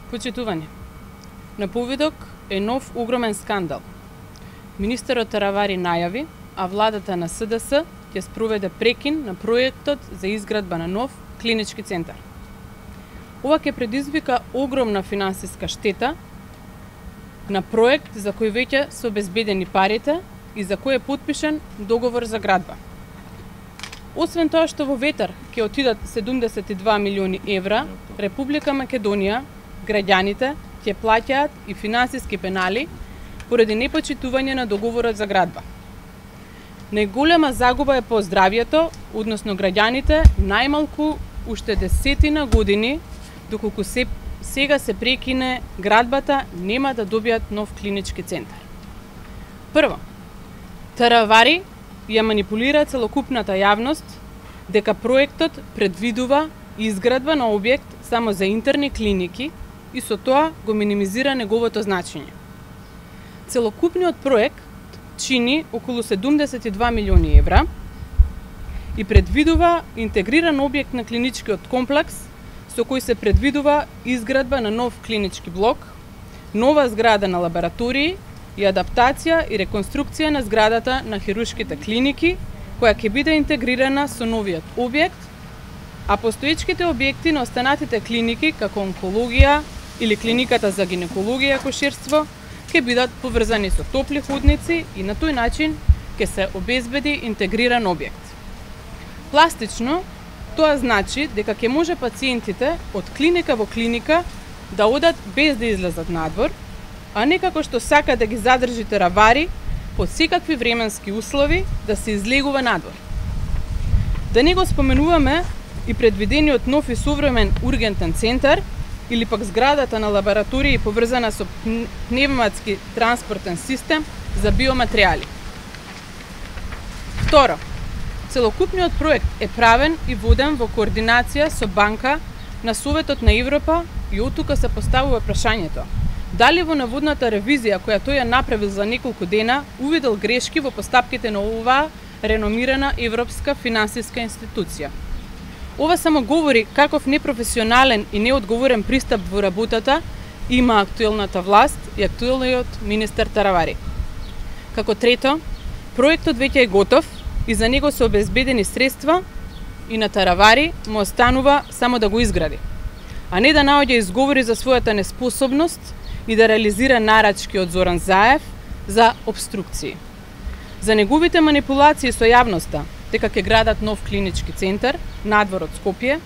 Почитување. На повидок е нов огромен скандал. Министерот Таравари најави, а владата на СДС ќе спроведе прекин на проектот за изградба на нов клинички центар. Ова ќе предизвика огромна финансиска штета на проект за кој веќе се обезбедени парите и за кој е потпишан договор за градба. Освен тоа што во ветер ќе отидат 72 милиони евра, Република Македонија, граѓаните ќе плаќаат и финансиски пенали поради непочитување на договорот за градба. Најголема загуба е по здравјето, односно граѓаните, најмалку уште 10 години, доколку сега се прекине градбата, нема да добијат нов клинички центар. Прво, Таравари ја манипулира целокупната јавност дека проектот предвидува изградба на објект само за интерни клиники и со тоа го минимизира неговото значење. Целокупниот проект чини околу 72 милиони евра и предвидува интегриран објект на клиничкиот комплекс со кој се предвидува изградба на нов клинички блок, нова зграда на лаборатории и адаптација и реконструкција на зградата на хируршките клиники, која ќе биде интегрирана со новиот објект, а постоечките објекти на останатите клиники, како онкологија или клиниката за гинекологија и акушерство, ќе бидат поврзани со топли ходници и на тој начин ќе се обезбеди интегриран објект. Пластично, тоа значи дека ќе може пациентите од клиника во клиника да одат без да излезат надвор, а не како што сака да ги задржи Таравари под секакви временски услови да се излегува надвор. Да не го споменуваме и предвидениот нов и современ ургентен центар или пак зградата на лабораторија поврзана со пневматски транспортен систем за биоматеријали. Второ, целокупниот проект е правен и воден во координација со Банка на Советот на Европа и оттука се поставува прашањето: дали во наводната ревизија која тој ја направил за неколку дена увидел грешки во постапките на оваа реномирана европска финансиска институција. Ова само говори каков непрофесионален и неодговорен пристап во работата има актуелната власт и актуелниот министер Таравари. Како трето, проектот веќе е готов и за него се обезбедени средства и на Таравари му останува само да го изгради, а не да наоѓа изговори за својата неспособност и да реализира нарачки од Зоран Заев за обструкции. За неговите манипулации со јавноста дека ќе градат нов клинички центар надвор од Скопје,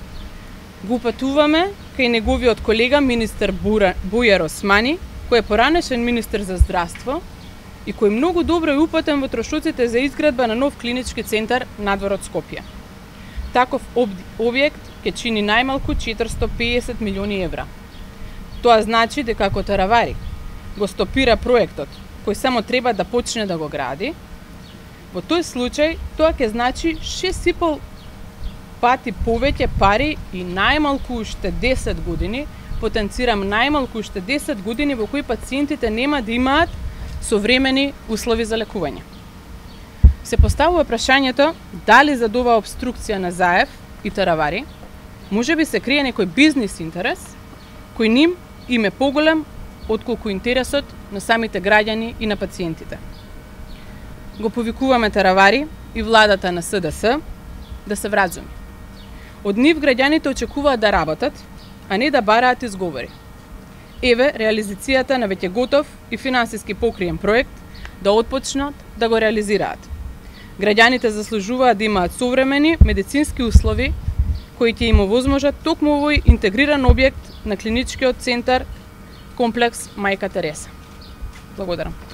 го упатуваме кај неговиот колега министер Бујар Османи, кој е поранешен министер за здравство и кој многу добро е упатен во трошоците за изградба на нов клинички центар надвор од Скопје. Таков објект ќе чини најмалку 450 милиони евра. Тоа значи дека ако Таравари го стопира проектот, кој само треба да почне да го гради, во тој случај тоа ќе значи 6,5 пати повеќе пари и најмалку уште 10 години, потенцирам најмалку уште 10 години во кои пациентите нема да имаат современи услови за лекување. Се поставува прашањето дали за оваа обструкција на Заев и Таравари можеби се крие некој бизнис интерес кој ним им е поголем отколку интересот на самите граѓани и на пациентите. Го повикуваме Таравари и владата на СДС да се вразуми. Од нив граѓаните очекуваат да работат, а не да бараат изговори. Еве реализацијата на веќе готов и финансиски покриен проект да отпочнат да го реализираат. Граѓаните заслужуваат да имаат современи медицински услови кои ќе им овозможат токму овој интегриран објект на клиничкиот центар комплекс Мајка Тереса. Благодарам.